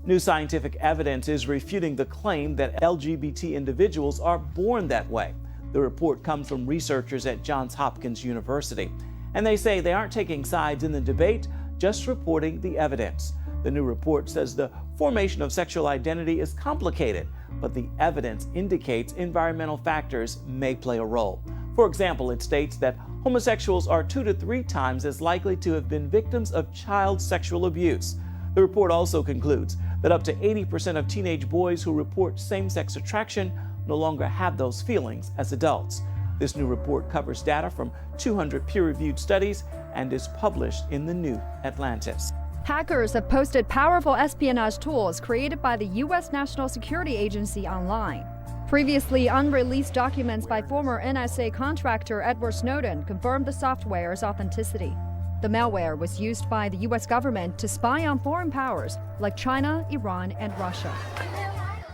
New scientific evidence is refuting the claim that LGBT individuals are born that way. The report comes from researchers at Johns Hopkins University, and they say they aren't taking sides in the debate, just reporting the evidence. The new report says the formation of sexual identity is complicated, but the evidence indicates environmental factors may play a role. For example, it states that homosexuals are 2 to 3 times as likely to have been victims of child sexual abuse. The report also concludes that up to 80% of teenage boys who report same-sex attraction no longer have those feelings as adults. This new report covers data from 200 peer-reviewed studies and is published in the New Atlantis. Hackers have posted powerful espionage tools created by the U.S. National Security Agency online. Previously unreleased documents by former NSA contractor Edward Snowden confirmed the software's authenticity. The malware was used by the U.S. government to spy on foreign powers like China, Iran, and Russia.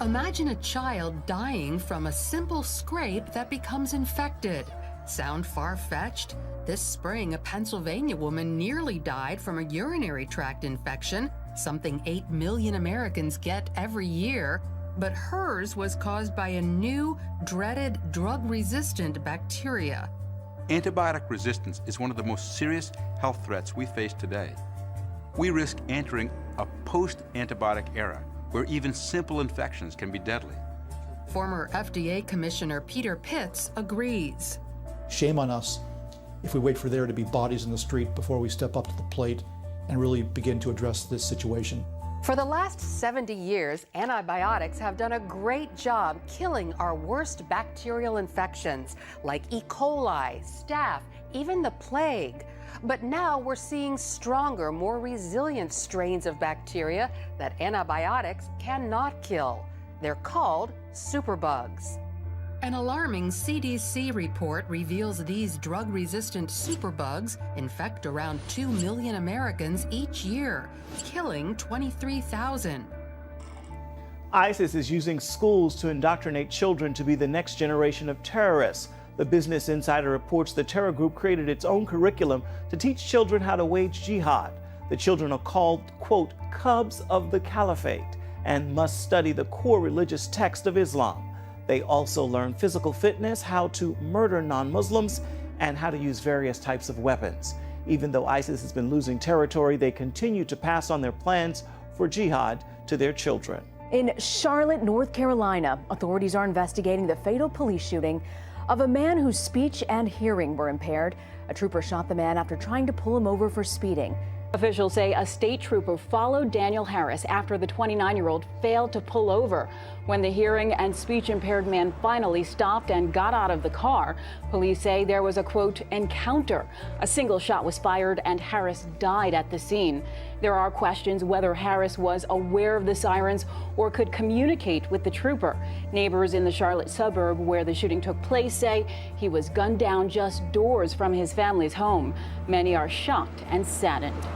Imagine a child dying from a simple scrape that becomes infected. Sound far-fetched? This spring, a Pennsylvania woman nearly died from a urinary tract infection, something 8 million Americans get every year. But hers was caused by a new, dreaded, drug-resistant bacteria. Antibiotic resistance is one of the most serious health threats we face today. We risk entering a post-antibiotic era where even simple infections can be deadly. Former FDA Commissioner Peter Pitts agrees. Shame on us if we wait for there to be bodies in the street before we step up to the plate and really begin to address this situation. For the last 70 years, antibiotics have done a great job killing our worst bacterial infections like E. coli, staph, even the plague. But now we're seeing stronger, more resilient strains of bacteria that antibiotics cannot kill. They're called superbugs. An alarming CDC report reveals these drug-resistant superbugs infect around 2 million Americans each year, killing 23,000. ISIS is using schools to indoctrinate children to be the next generation of terrorists. The Business Insider reports the terror group created its own curriculum to teach children how to wage jihad. The children are called, quote, cubs of the caliphate, and must study the core religious text of Islam. They also learn physical fitness, how to murder non-Muslims, and how to use various types of weapons. Even though ISIS has been losing territory, they continue to pass on their plans for jihad to their children. In Charlotte, North Carolina, authorities are investigating the fatal police shooting of a man whose speech and hearing were impaired. A trooper shot the man after trying to pull him over for speeding. Officials say a state trooper followed Daniel Harris after the 29-year-old failed to pull over. When the hearing and speech-impaired man finally stopped and got out of the car, police say there was a, quote, encounter. A single shot was fired and Harris died at the scene. There are questions whether Harris was aware of the sirens or could communicate with the trooper. Neighbors in the Charlotte suburb where the shooting took place say he was gunned down just doors from his family's home. Many are shocked and saddened.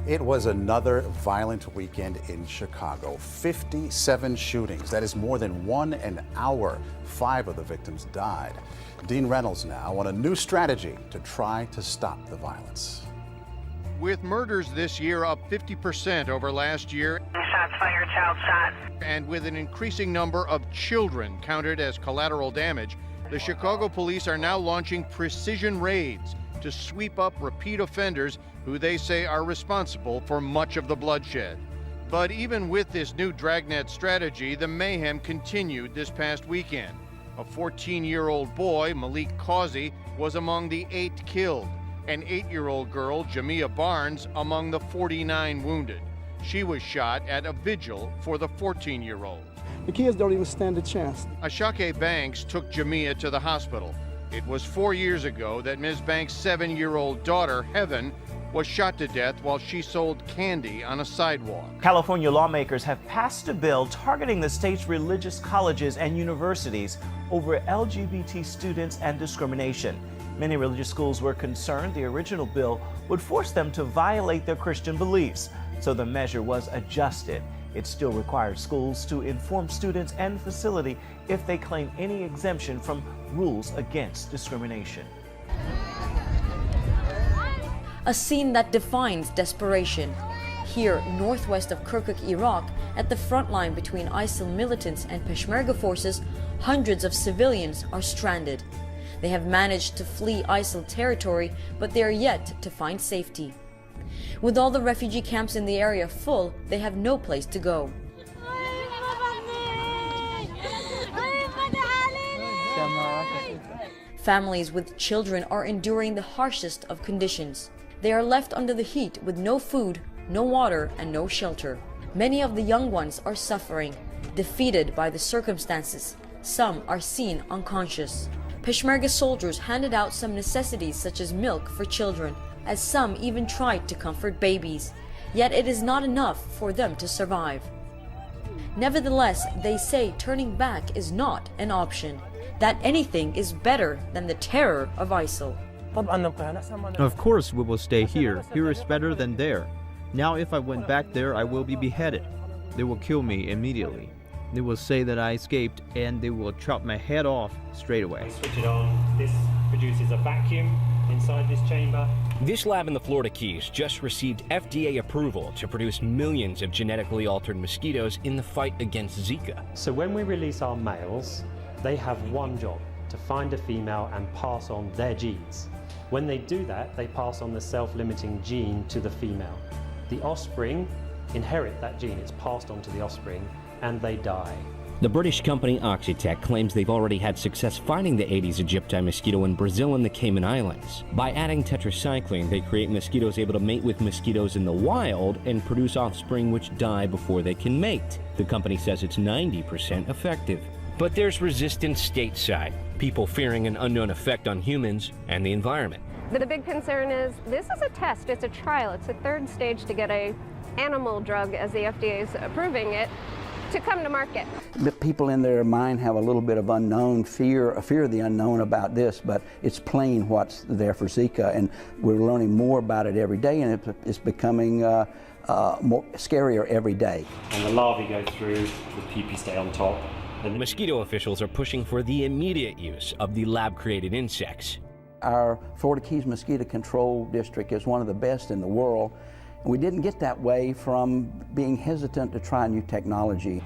It was another violent weekend in Chicago. 57 shootings. That is more than 1 an hour. 5 of the victims died. Dean Reynolds now on a new strategy to try to stop the violence. With murders this year up 50% over last year. Shots fired, child shot. And with an increasing number of children counted as collateral damage, the Chicago police are now launching precision raids to sweep up repeat offenders who they say are responsible for much of the bloodshed. But even with this new dragnet strategy, the mayhem continued this past weekend. A 14-year-old boy, Malik Causey, was among the 8 killed. An 8-year-old girl, Jamia Barnes, among the 49 wounded. She was shot at a vigil for the 14-year-old. The kids don't even stand a chance. Ashake Banks took Jamia to the hospital. It was 4 years ago that Ms. Banks' 7-year-old daughter, Heaven, was shot to death while she sold candy on a sidewalk. California lawmakers have passed a bill targeting the state's religious colleges and universities over LGBT students and discrimination. Many religious schools were concerned the original bill would force them to violate their Christian beliefs, so the measure was adjusted. It still requires schools to inform students and facility if they claim any exemption from rules against discrimination. A scene that defines desperation. Here, northwest of Kirkuk, Iraq, at the front line between ISIL militants and Peshmerga forces, hundreds of civilians are stranded. They have managed to flee ISIL territory, but they are yet to find safety. With all the refugee camps in the area full, they have no place to go. Families with children are enduring the harshest of conditions. They are left under the heat with no food, no water, and no shelter. Many of the young ones are suffering, defeated by the circumstances. Some are seen unconscious. Peshmerga soldiers handed out some necessities such as milk for children, as some even tried to comfort babies. Yet it is not enough for them to survive. Nevertheless, they say turning back is not an option, that anything is better than the terror of ISIL. Of course we will stay here. Here is better than there. Now if I went back there, I will be beheaded. They will kill me immediately. They will say that I escaped and they will chop my head off straight away. Switch it on. This produces a vacuum inside this chamber. This lab in the Florida Keys just received FDA approval to produce millions of genetically altered mosquitoes in the fight against Zika. So when we release our males, they have one job, to find a female and pass on their genes. When they do that, they pass on the self-limiting gene to the female. The offspring inherit that gene, it's passed on to the offspring, and they die. The British company Oxitec claims they've already had success finding the Aedes aegypti mosquito in Brazil and the Cayman Islands. By adding tetracycline, they create mosquitoes able to mate with mosquitoes in the wild and produce offspring which die before they can mate. The company says it's 90% effective. But there's resistance stateside, people fearing an unknown effect on humans and the environment. The big concern is this is a test, it's a trial, it's a third stage to get an animal drug, as the FDA is approving it, to come to market. The people in their mind have a little bit of unknown fear, a fear of the unknown about this, but it's plain what's there for Zika, and we're learning more about it every day, and it's becoming more scarier every day. And the larvae go through, the pupae stay on top. And mosquito officials are pushing for the immediate use of the lab-created insects. Our Florida Keys Mosquito Control District is one of the best in the world. We didn't get that way from being hesitant to try new technology.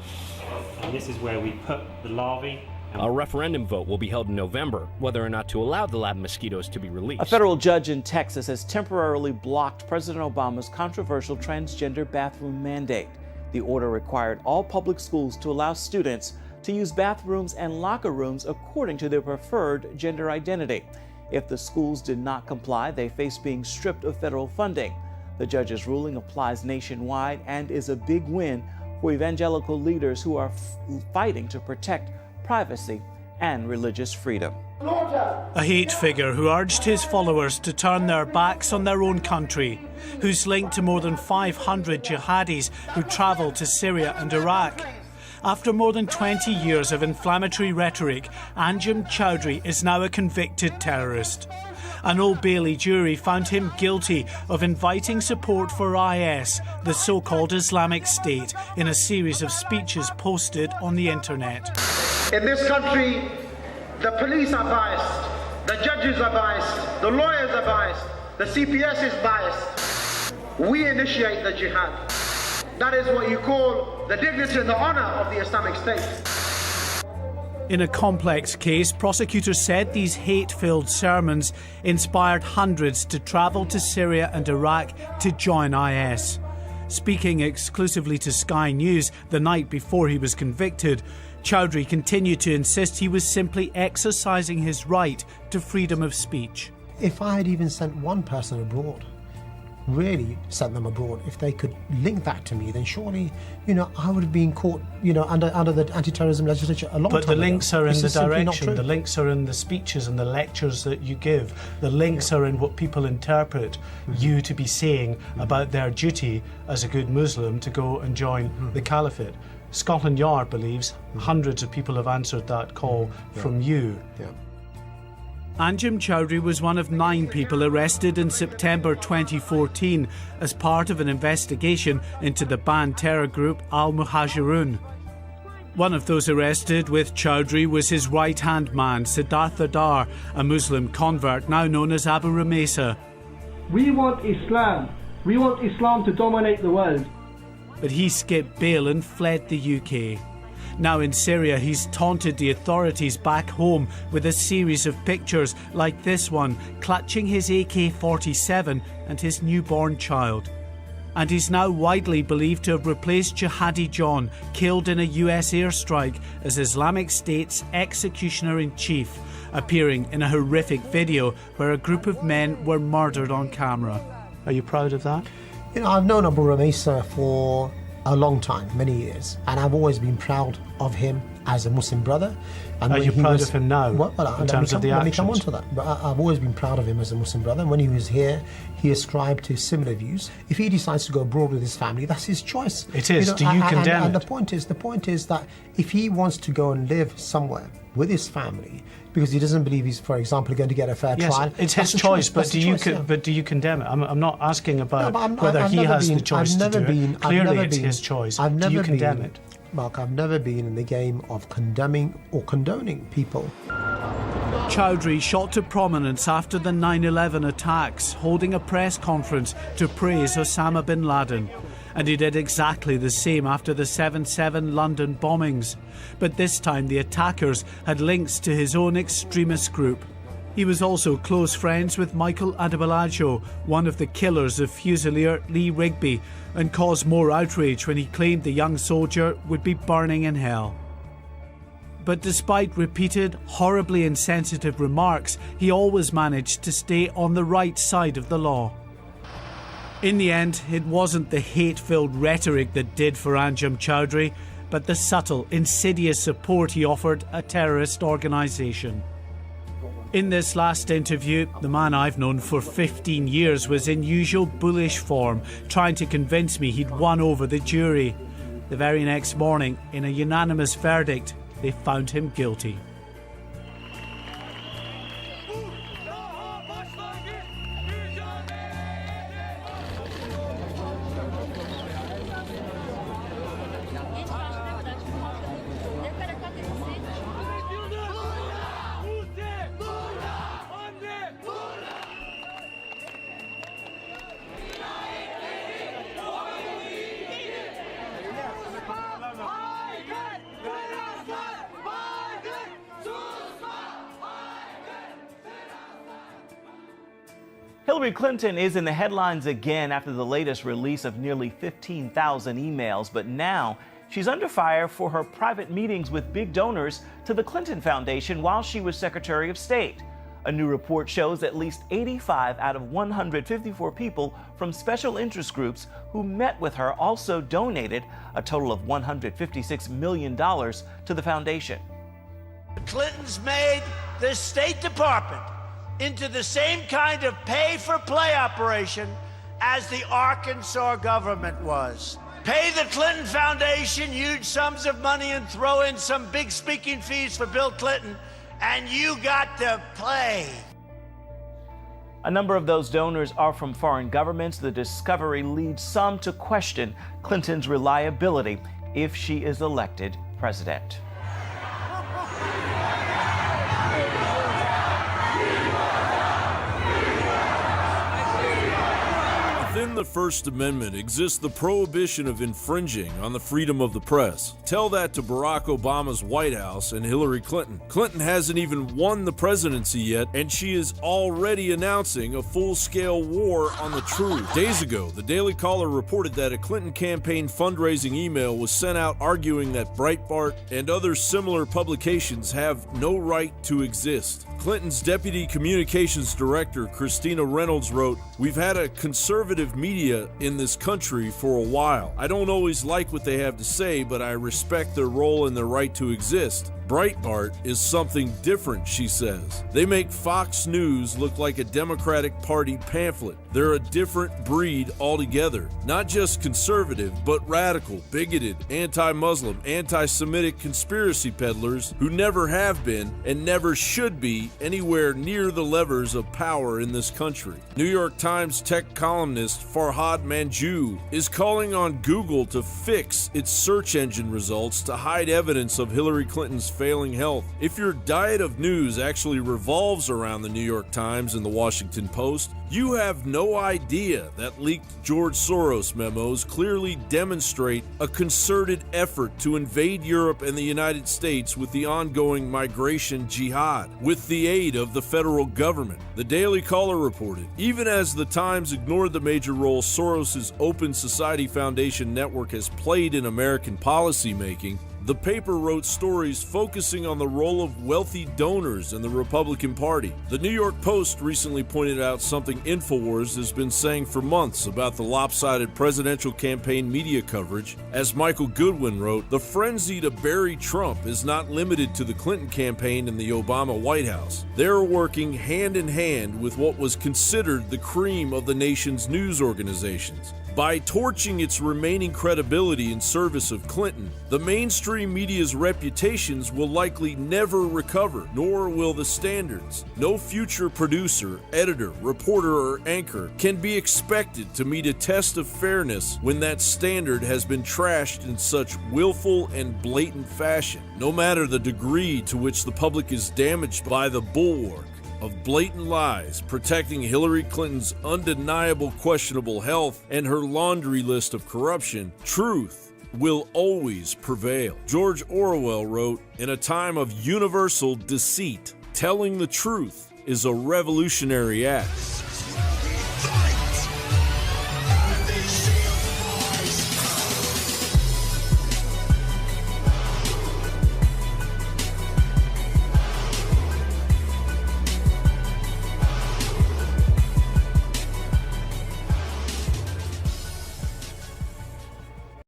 And this is where we put the larvae. A referendum vote will be held in November, whether or not to allow the lab mosquitoes to be released. A federal judge in Texas has temporarily blocked President Obama's controversial transgender bathroom mandate. The order required all public schools to allow students to use bathrooms and locker rooms according to their preferred gender identity. If the schools did not comply, they face being stripped of federal funding. The judge's ruling applies nationwide and is a big win for evangelical leaders who are fighting to protect privacy and religious freedom. A hate figure who urged his followers to turn their backs on their own country, who's linked to more than 500 jihadis who travelled to Syria and Iraq. After more than 20 years of inflammatory rhetoric, Anjem Choudary is now a convicted terrorist. An Old Bailey jury found him guilty of inviting support for IS, the so-called Islamic State, in a series of speeches posted on the internet. In this country, the police are biased, the judges are biased, the lawyers are biased, the CPS is biased. We initiate the jihad. That is what you call the dignity and the honour of the Islamic State. In a complex case, prosecutors said these hate-filled sermons inspired hundreds to travel to Syria and Iraq to join IS. Speaking exclusively to Sky News the night before he was convicted, Choudary continued to insist he was simply exercising his right to freedom of speech. If I had even sent one person abroad, really sent them abroad, if they could link that to me, then surely, I would have been caught, under the anti-terrorism legislation a long time ago. But the links are in the direction, the links are in the speeches and the lectures that you give. The links are in what people interpret you to be saying about their duty as a good Muslim to go and join the caliphate. Scotland Yard believes hundreds of people have answered that call from you. Anjem Choudary was one of 9 people arrested in September 2014 as part of an investigation into the banned terror group Al-Muhajirun. One of those arrested with Choudary was his right-hand man, Siddhartha Dar, a Muslim convert now known as Abu Ramesa. We want Islam We want Islam to dominate the world. But he skipped bail and fled the UK. Now in Syria, he's taunted the authorities back home with a series of pictures like this one, clutching his AK-47 and his newborn child. And he's now widely believed to have replaced Jihadi John, killed in a US airstrike, as Islamic State's executioner-in-chief, appearing in a horrific video where a group of men were murdered on camera. Are you proud of that? You know, I've known Abu Rumaysa for a long time, many years, and I've always been proud of him as a Muslim brother. And are you proud of him now, in terms of the actions? Let me come on to that. But I've always been proud of him as a Muslim brother. And when he was here, he ascribed to similar views. If he decides to go abroad with his family, that's his choice. It is. Do you condemn it? And the point is that if he wants to go and live somewhere with his family, because he doesn't believe he's, for example, going to get a fair trial. It's his choice, but do you condemn it? I'm not asking about whether he has the choice to do it. Clearly, it's his choice. Do you condemn it? Mark, I've never been in the game of condemning or condoning people. Chowdhury shot to prominence after the 9/11 attacks, holding a press conference to praise Osama bin Laden. And he did exactly the same after the 7/7 London bombings. But this time the attackers had links to his own extremist group. He was also close friends with Michael Adebolajo, one of the killers of Fusilier Lee Rigby, and caused more outrage when he claimed the young soldier would be burning in hell. But despite repeated, horribly insensitive remarks, he always managed to stay on the right side of the law. In the end, it wasn't the hate-filled rhetoric that did for Anjem Choudhury, but the subtle, insidious support he offered a terrorist organisation. In this last interview, the man I've known for 15 years was in usual bullish form, trying to convince me he'd won over the jury. The very next morning, in a unanimous verdict, they found him guilty. Hillary Clinton is in the headlines again after the latest release of nearly 15,000 emails, but now she's under fire for her private meetings with big donors to the Clinton Foundation while she was Secretary of State. A new report shows at least 85 out of 154 people from special interest groups who met with her also donated a total of $156 million to the foundation. The Clintons made the State Department into the same kind of pay-for-play operation as the Arkansas government was. Pay the Clinton Foundation huge sums of money and throw in some big speaking fees for Bill Clinton, and you got to play. A number of those donors are from foreign governments. The discovery leads some to question Clinton's reliability if she is elected president. Within the First Amendment exists the prohibition of infringing on the freedom of the press. Tell that to Barack Obama's White House and Hillary Clinton. Clinton hasn't even won the presidency yet, and she is already announcing a full-scale war on the truth. Days ago, the Daily Caller reported that a Clinton campaign fundraising email was sent out arguing that Breitbart and other similar publications have no right to exist. Clinton's Deputy Communications Director, Christina Reynolds, wrote, "We've had a conservative media in this country for a while. I don't always like what they have to say, but I respect their role and their right to exist. Breitbart is something different," she says. "They make Fox News look like a Democratic Party pamphlet. They're a different breed altogether. Not just conservative, but radical, bigoted, anti-Muslim, anti-Semitic conspiracy peddlers who never have been and never should be anywhere near the levers of power in this country." New York Times tech columnist Farhad Manjoo is calling on Google to fix its search engine results to hide evidence of Hillary Clinton's failing health. If your diet of news actually revolves around the New York Times and the Washington Post, you have no idea that leaked George Soros memos clearly demonstrate a concerted effort to invade Europe and the United States with the ongoing migration jihad, with the aid of the federal government. The Daily Caller reported, even as the Times ignored the major role Soros's Open Society Foundation network has played in American policymaking, the paper wrote stories focusing on the role of wealthy donors in the Republican Party. The New York Post recently pointed out something InfoWars has been saying for months about the lopsided presidential campaign media coverage. As Michael Goodwin wrote, the frenzy to bury Trump is not limited to the Clinton campaign and the Obama White House. They're working hand in hand with what was considered the cream of the nation's news organizations. By torching its remaining credibility in service of Clinton, the mainstream media's reputations will likely never recover, nor will the standards. No future producer, editor, reporter, or anchor can be expected to meet a test of fairness when that standard has been trashed in such willful and blatant fashion, no matter the degree to which the public is damaged by the bulwark of blatant lies protecting Hillary Clinton's undeniable questionable health and her laundry list of corruption. Truth will always prevail. George Orwell wrote, "In a time of universal deceit, telling the truth is a revolutionary act."